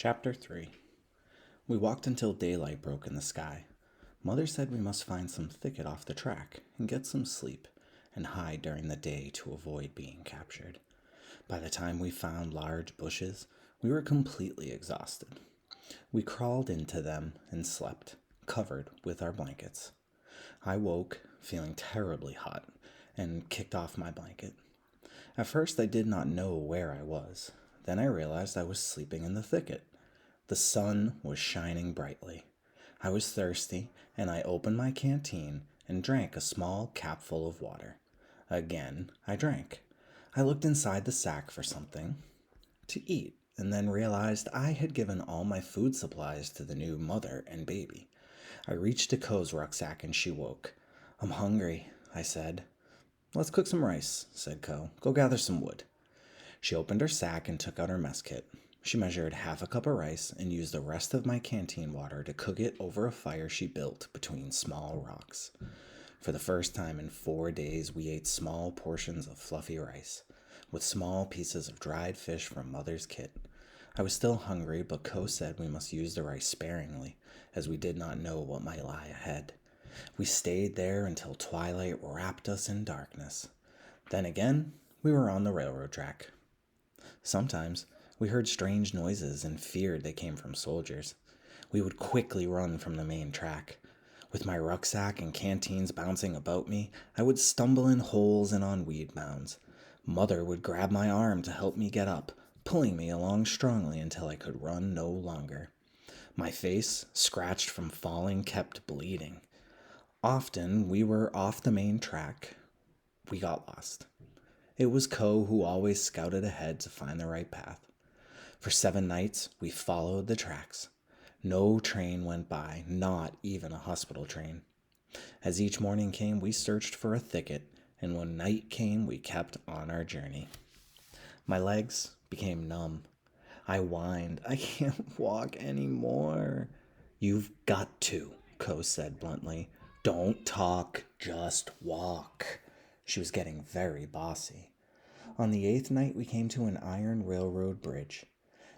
Chapter 3. We walked until daylight broke in the sky. Mother said we must find some thicket off the track and get some sleep and hide during the day to avoid being captured. By the time we found large bushes, we were completely exhausted. We crawled into them and slept, covered with our blankets. I woke, feeling terribly hot, and kicked off my blanket. At first I did not know where I was. Then I realized I was sleeping in the thicket. The sun was shining brightly. I was thirsty, and I opened my canteen and drank a small capful of water. Again, I drank. I looked inside the sack for something to eat, and then realized I had given all my food supplies to the new mother and baby. I reached to Ko's rucksack and she woke. "I'm hungry," I said. "Let's cook some rice," said Ko. "Go gather some wood." She opened her sack and took out her mess kit. She measured half a cup of rice and used the rest of my canteen water to cook it over a fire she built between small rocks. For the first time in 4 days, we ate small portions of fluffy rice, with small pieces of dried fish from Mother's kit. I was still hungry, but Ko said we must use the rice sparingly, as we did not know what might lie ahead. We stayed there until twilight wrapped us in darkness. Then again, we were on the railroad track. Sometimes we heard strange noises and feared they came from soldiers. We would quickly run from the main track. With my rucksack and canteens bouncing about me, I would stumble in holes and on weed mounds. Mother would grab my arm to help me get up, pulling me along strongly until I could run no longer. My face, scratched from falling, kept bleeding. Often we were off the main track. We got lost. It was Ko who always scouted ahead to find the right path. For 7 nights, we followed the tracks. No train went by, not even a hospital train. As each morning came, we searched for a thicket, and when night came, we kept on our journey. My legs became numb. I whined, "I can't walk anymore." "You've got to," Ko said bluntly. "Don't talk, just walk." She was getting very bossy. On the 8th night, we came to an iron railroad bridge.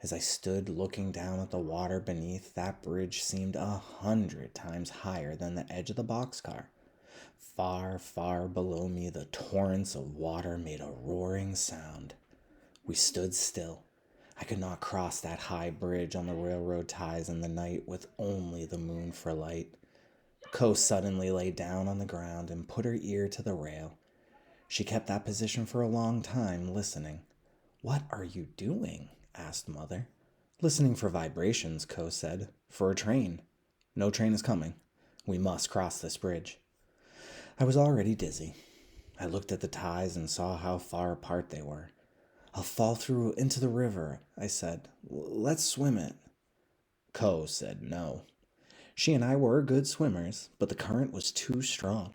As I stood looking down at the water beneath, that bridge seemed 100 times higher than the edge of the boxcar. Far, far below me, the torrents of water made a roaring sound. We stood still. I could not cross that high bridge on the railroad ties in the night with only the moon for light. Ko suddenly lay down on the ground and put her ear to the rail. She kept that position for a long time, listening. "What are you doing?" asked Mother. "Listening for vibrations," Ko said. "For a train. No train is coming. We must cross this bridge." I was already dizzy. I looked at the ties and saw how far apart they were. "I'll fall through into the river," I said. "Let's swim it." Ko said no. She and I were good swimmers, but the current was too strong.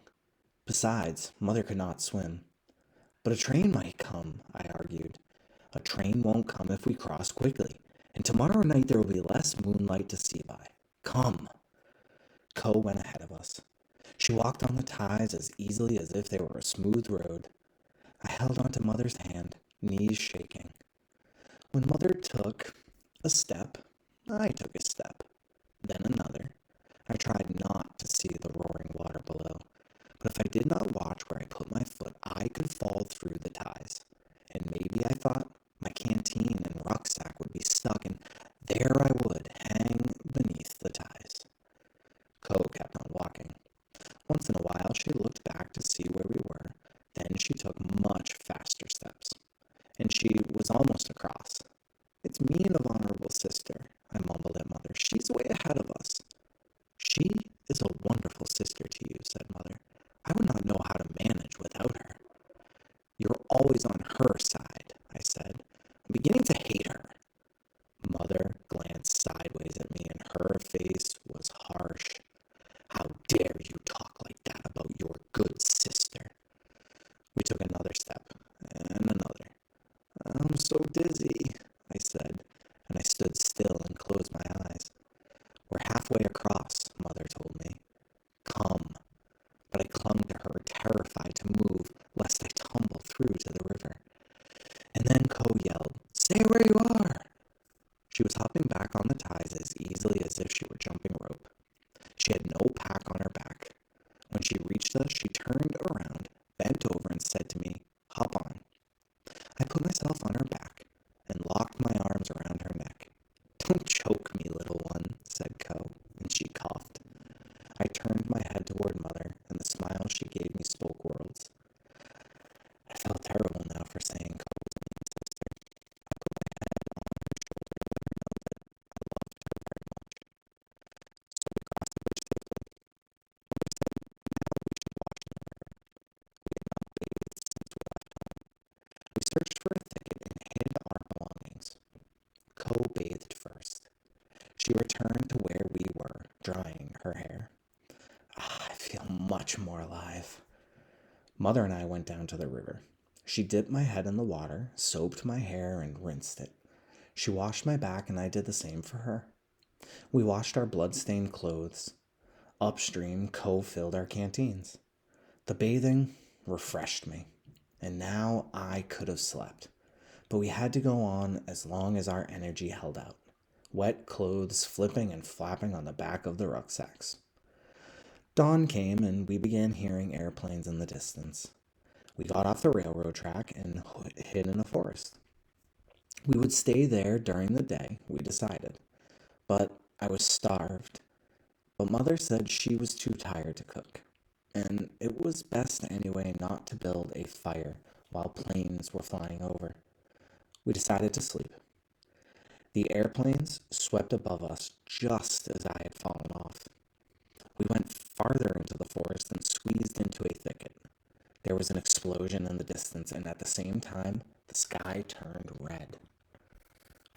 Besides, Mother could not swim. "But a train might come," I argued. "A train won't come if we cross quickly, and tomorrow night there will be less moonlight to see by. Come." Ko went ahead of us. She walked on the ties as easily as if they were a smooth road. I held onto Mother's hand, knees shaking. When Mother took a step, I took a step, then another. I tried not to see the roaring water below, but if I did not watch where I put my foot, I could fall through the ties. And maybe, I thought, my canteen and rucksack would be stuck, and there I would hang beneath the ties. Ko kept on walking. Once in a while, she looked back to see where we were. Then she took much faster steps, and she was almost across. "It's me and a vulnerable sister," I mumbled at Mother. "She's way ahead of us." "She is a wonderful sister to you," said Mother. "I would not know how to manage without her." "You're always on her side," I said. "I'm beginning to hate her." Mother glanced sideways at me, and her face was harsh. "How dare you talk like that about your good sister?" We took another step, and another. "I'm so dizzy," I said, and I stood still and closed my eyes. "We're halfway across," Mother told me. "Come." But I clung to her, terrified to move, lest I tumble through to the river. And then Ko yelled, "Stay where you are!" She was hopping back on the ties as easily as if she were jumping rope. She had no pack on her back. When she reached us, she turned around, bent over, and said to me, "Hop on." I put myself on her back and locked my arms around her neck. "Don't choke me, little one," said Co, and she coughed. I turned my head toward Mother, and the smile she gave me spoke worlds. I felt terrible now for saying Co was my sister. I put my head on her shoulder to let her know that I loved her very much. So we crossed the bridge safely. Mother said now we should wash in the river. We had not bathed since we left home. We searched for a thicket and hid our belongings. Co bathed first. She returned to where we were, drying her hair. I feel much more alive. Mother and I went down to the river. She dipped my head in the water, soaped my hair, and rinsed it. She washed my back, and I did the same for her. We washed our blood-stained clothes. Upstream, Co filled our canteens. The bathing refreshed me, and now I could have slept. But we had to go on as long as our energy held out. Wet clothes flipping and flapping on the back of the rucksacks. Dawn came, and we began hearing airplanes in the distance. We got off the railroad track and hid in a forest. We would stay there during the day, we decided. But I was starved. But Mother said she was too tired to cook, and it was best anyway not to build a fire while planes were flying over. We decided to sleep. The airplanes swept above us just as I had fallen off. We went farther into the forest and squeezed into a thicket. There was an explosion in the distance, and at the same time, the sky turned red.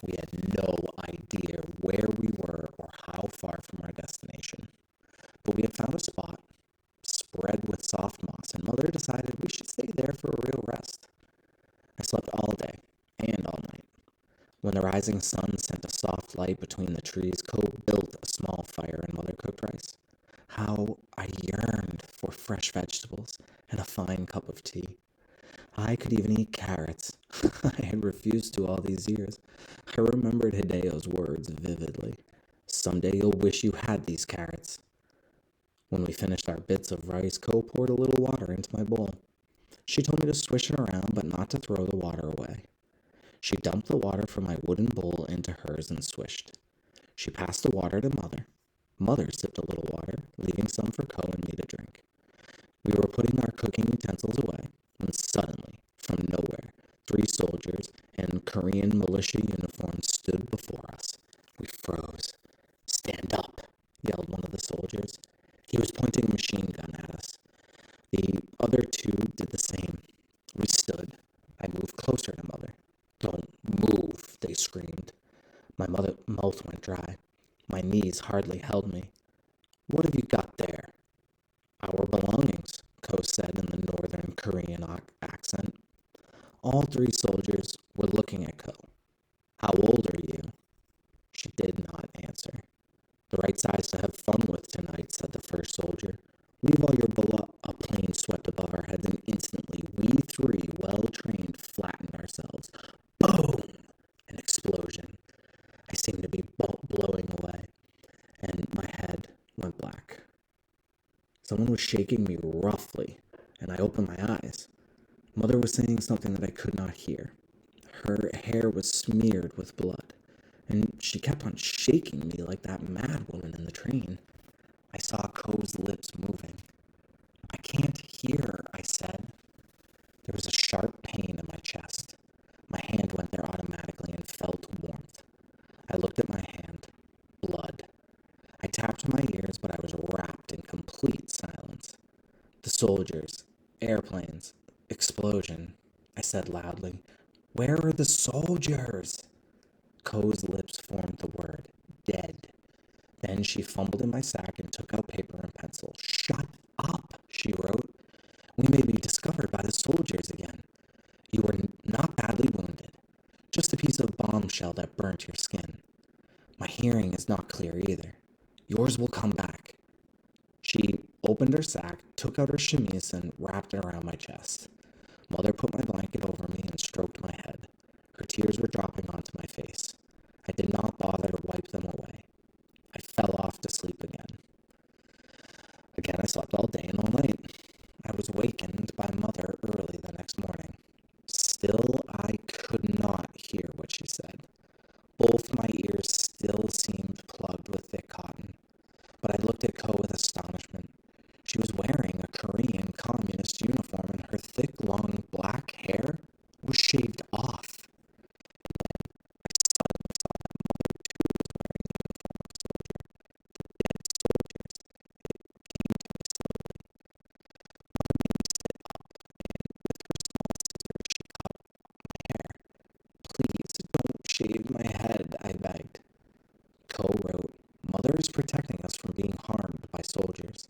We had no idea where we were or how far from our destination, but we had found a spot, spread with soft moss, and Mother decided we should stay there for a real rest. I slept all day and all night. When the rising sun sent a soft light between the trees, Co built a small fire and Mother cooked rice. How I yearned for fresh vegetables and a fine cup of tea. I could even eat carrots. I had refused to all these years. I remembered Hideo's words vividly. "Someday you'll wish you had these carrots." When we finished our bits of rice, Co poured a little water into my bowl. She told me to swish it around, but not to throw the water away. She dumped the water from my wooden bowl into hers and swished. She passed the water to Mother. Mother sipped a little water, leaving some for Co and me to drink. We were putting our cooking utensils away when suddenly, from nowhere, 3 soldiers in Korean militia uniforms stood before us. We froze. "Stand up," yelled one of the soldiers. He was pointing a machine gun at us. The other 2 did the same. We stood. I moved closer to Mother. "Don't move," they screamed. My mouth went dry. My knees hardly held me. "What have you got there?" "Our belongings," Co said in the northern Korean accent. All 3 soldiers were looking at Co. "How old are you?" She did not answer. "The right size to have fun with tonight," said the first soldier. "Leave all your A plane swept above our heads, and instantly we 3, well-trained, flattened ourselves. Boom! An explosion. I seemed to be blowing away, and my head went black. Someone was shaking me roughly, and I opened my eyes. Mother was saying something that I could not hear. Her hair was smeared with blood, and she kept on shaking me like that mad woman in the train. I saw Ko's lips moving. "I can't hear," I said. There was a sharp pain in my chest. My hand went there automatically and felt warmth. I looked at my hand. Blood. I tapped my ears, but I was wrapped in complete silence. "The soldiers, airplanes, explosion," I said loudly. "Where are the soldiers?" Ko's lips formed the word, "dead." Then she fumbled in my sack and took out paper and pencil. "Shut up," she wrote. "We may be discovered by the soldiers again. You were not badly wounded. Just a piece of bombshell that burnt your skin. My hearing is not clear either. Yours will come back." She opened her sack, took out her chemise, and wrapped it around my chest. Mother put my blanket over me and stroked my head. Her tears were dropping onto my face. I did not sleep again. Again, I slept all day and all night. I was wakened by Mother early the next morning. Still, I could not hear what she said. Both my ears still seemed plugged with thick cotton. But I looked at Ko with astonishment. She was wearing a Korean communist uniform, and her thick, long, black hair was shaved off. Please don't shave my head, I begged. Ko wrote, Mother is protecting us from being harmed by soldiers.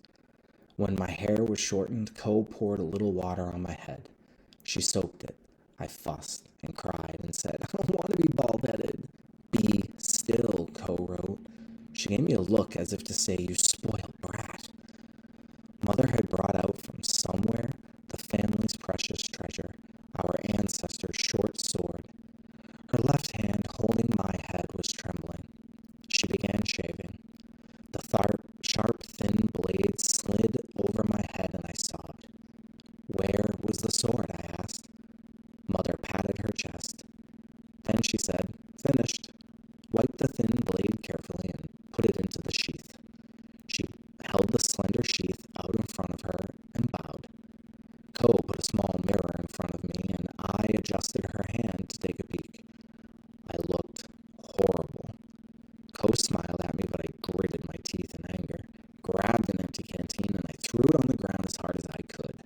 When my hair was shortened, Ko poured a little water on my head. She soaked it. I fussed and cried and said, I don't want to be bald-headed. Be still, Ko wrote. She gave me a look as if to say, you spoiled brat. Mother had brought out from somewhere the family's precious treasure, our ancestor's short sword. Her left hand holding my head was trembling. She began shaving. The sharp, thin blade slid over my head and I sobbed. Where was the sword? I asked. Mother patted her chest. Then she said, Finished. Wiped the thin blade carefully and put it into the sheath. She held the slender sheath out in front of her and bowed. Ko put a small mirror in front of me and I adjusted her hand to take a peek. I looked horrible. Ko smiled at me, but I gritted my teeth in anger, grabbed an empty canteen, and I threw it on the ground as hard as I could.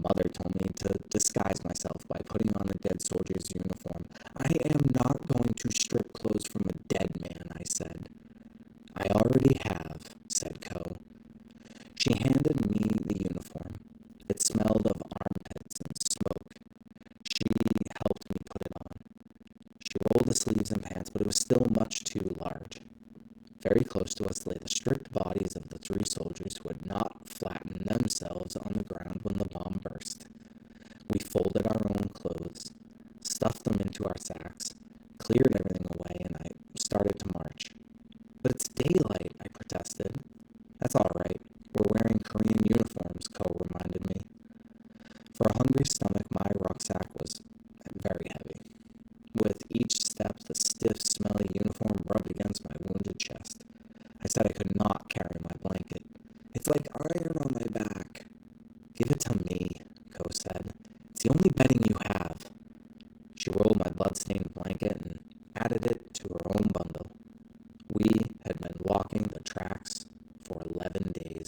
Mother told me to disguise myself by putting on the dead soldier's uniform. I am not going to strip clothes from a dead man, I said. I already have, said Ko. She handed me the uniform. It smelled of armpits and smoke. She helped me put it on. She rolled the sleeves and pants, but it was still much too large. Very close to us lay the stripped bodies of the 3 soldiers who had not flattened themselves on the ground when the bomb burst. We folded our own clothes, stuffed them into our sacks, cleared everything away, and I started to march. But it's daylight, I protested. That's all right. We're wearing Korean uniforms, Ko reminded me. For a hungry stomach, my rucksack was very heavy. With each step, the stiff, smelly uniform rubbed against my wounded chest. I said I could not carry my blanket. It's like iron on my back. Give it to me, Ko said. It's the only bedding you have. She rolled my blood-stained blanket and added it to her own bundle. We had been walking the tracks for 11 days.